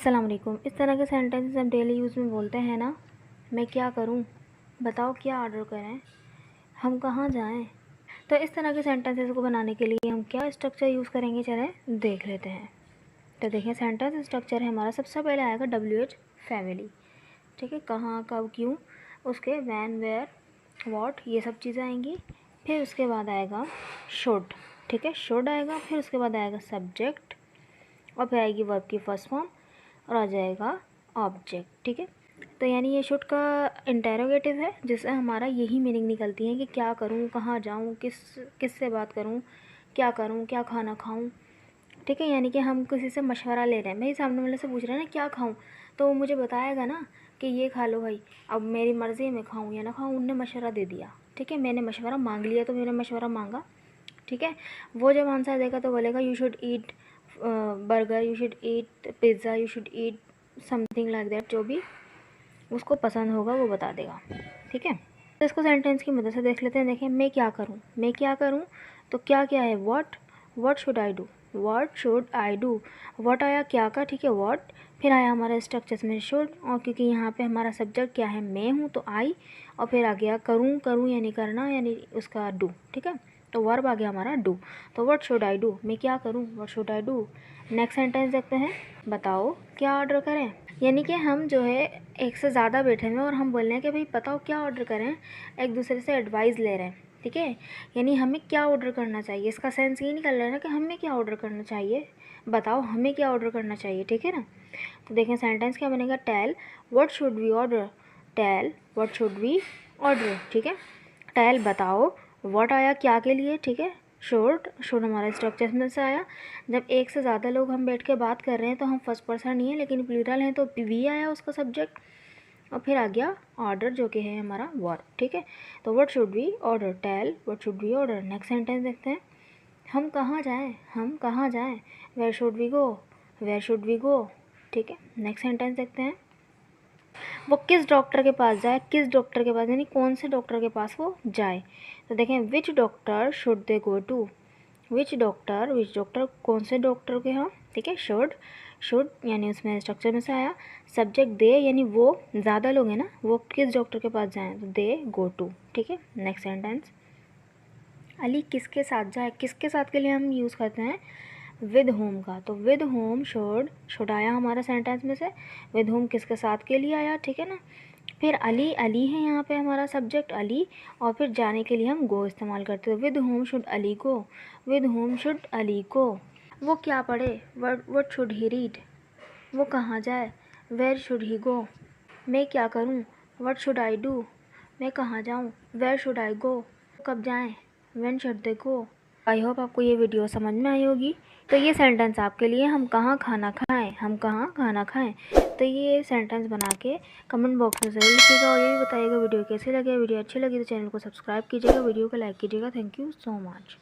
अस्सलाम वालेकुम। इस तरह के सेंटेंसेस हम डेली यूज़ में बोलते हैं ना। मैं क्या करूं, बताओ क्या ऑर्डर करें, हम कहाँ जाएं। तो इस तरह के सेंटेंसेस को बनाने के लिए हम क्या स्ट्रक्चर यूज़ करेंगे, चलें देख लेते हैं। तो देखिए सेंटेंस स्ट्रक्चर है हमारा, सबसे पहले आएगा WH फैमिली, ठीक है, कहाँ कब क्यों, उसके वैन वेयर वॉट ये सब चीज़ें आएंगी। फिर उसके बाद आएगा शुड, ठीक है, शुड आएगा। फिर उसके बाद आएगा सब्जेक्ट और फिर आएगी वर्ब की फर्स्ट फॉर्म और आ जाएगा ऑब्जेक्ट, ठीक है। तो यानी ये शुड का इंटेरोगेटिव है, जिससे हमारा यही मीनिंग निकलती है कि क्या करूँ, कहाँ जाऊँ, किस से बात करूँ, क्या करूँ, क्या खाना खाऊँ, ठीक है। यानी कि हम किसी से मशवरा ले रहे हैं, भाई सामने वाले से पूछ रहे हैं ना क्या खाऊँ, तो वो मुझे बताएगा ना कि ये खा लो भाई। अब मेरी मर्ज़ी है मैं खाऊँ या ना खाऊँ, उनने मशवरा दे दिया, ठीक है, मैंने मशवरा मांग लिया तो मैंने मशवरा मांगा, ठीक है। वो जब आंसर देगा तो बोलेगा you should eat burger, you should eat pizza, you should eat something like that, जो भी उसको पसंद होगा वो बता देगा, ठीक है। तो इसको सेंटेंस की मदद से देख लेते हैं। देखें मैं क्या करूँ, मैं क्या करूँ, तो क्या क्या है, what should I do, what should I do, what आया क्या का, ठीक है, व्हाट। फिर आया हमारा स्ट्रक्चर्स में शुड, और क्योंकि यहाँ पे हमारा सब्जेक्ट क्या है, मैं हूँ तो आई, और फिर आ गया करूँ यानी करना, यानी उसका डू, ठीक है। तो वर्ब आ गया हमारा डू। तो व्हाट शुड आई डू, मैं क्या करूँ, what should I do. Next sentence देखते हैं, बताओ क्या ऑर्डर करें। यानी कि हम जो है एक से ज़्यादा बैठे हुए हैं और हम बोल रहे हैं कि भाई बताओ क्या ऑर्डर करें, एक दूसरे से एडवाइस ले रहे हैं, ठीक है। यानी हमें क्या ऑर्डर करना चाहिए, इसका सेंस ये निकल रहा है ना कि हमें क्या ऑर्डर करना चाहिए, बताओ हमें क्या ऑर्डर करना चाहिए, ठीक है ना। तो देखें सेंटेंस क्या बनेगा, tell what should we order, tell what should we order, ठीक है। टेल बताओ, व्हाट आया क्या के लिए, ठीक है, शुड हमारा स्ट्रक्चर में से आया। जब एक से ज़्यादा लोग हम बैठ के बात कर रहे हैं तो हम फर्स्ट पर्सन नहीं है लेकिन प्लूरल हैं, तो वी आया उसका सब्जेक्ट, और फिर आ गया ऑर्डर जो कि है हमारा वर्ब, ठीक है। तो what should we order, tell what should we order. Next sentence देखते हैं, हम कहाँ जाएं, हम कहाँ जाएं, where should we go, where should we go, ठीक है। नेक्स्ट सेंटेंस देखते हैं, वो किस डॉक्टर के पास जाए, किस डॉक्टर के पास, यानी कौन से डॉक्टर के पास वो जाए। तो देखें which doctor should they go to, which doctor कौन से डॉक्टर के यहाँ, ठीक है। शुड यानी उसमें स्ट्रक्चर में से आया। सब्जेक्ट दे यानी वो ज़्यादा लोग हैं ना, वो किस डॉक्टर के पास जाएं, तो दे गो टू, ठीक है। नेक्स्ट सेंटेंस, अली किसके साथ जाए, किसके साथ के लिए हम यूज़ करते हैं विद होम का। तो विद होम शुड आया हमारा सेंटेंस में से, विद होम किसके साथ के लिए आया, ठीक है ना। फिर अली है यहाँ पे हमारा सब्जेक्ट अली, और फिर जाने के लिए हम गो इस्तेमाल करते हैं, with whom should Ali go, with whom should Ali go. वो क्या पढ़े, व्हाट शुड ही रीड, वो कहाँ जाए, वेयर शुड ही गो। मैं क्या करूँ, व्हाट शुड आई डू, मैं कहाँ जाऊँ, वेयर शुड आई गो। कब जाएँ, when should they go. I hope आपको ये वीडियो समझ में आई होगी। तो ये सेंटेंस आपके लिए, हम कहाँ खाना खाएं, हम कहाँ खाना खाएं। तो ये सेंटेंस बना के कमेंट बॉक्स में ज़रूर लिखिएगा और ये भी बताइएगा वीडियो कैसे लगे। वीडियो अच्छी लगी तो चैनल को सब्सक्राइब कीजिएगा, वीडियो को लाइक कीजिएगा। Thank you so much.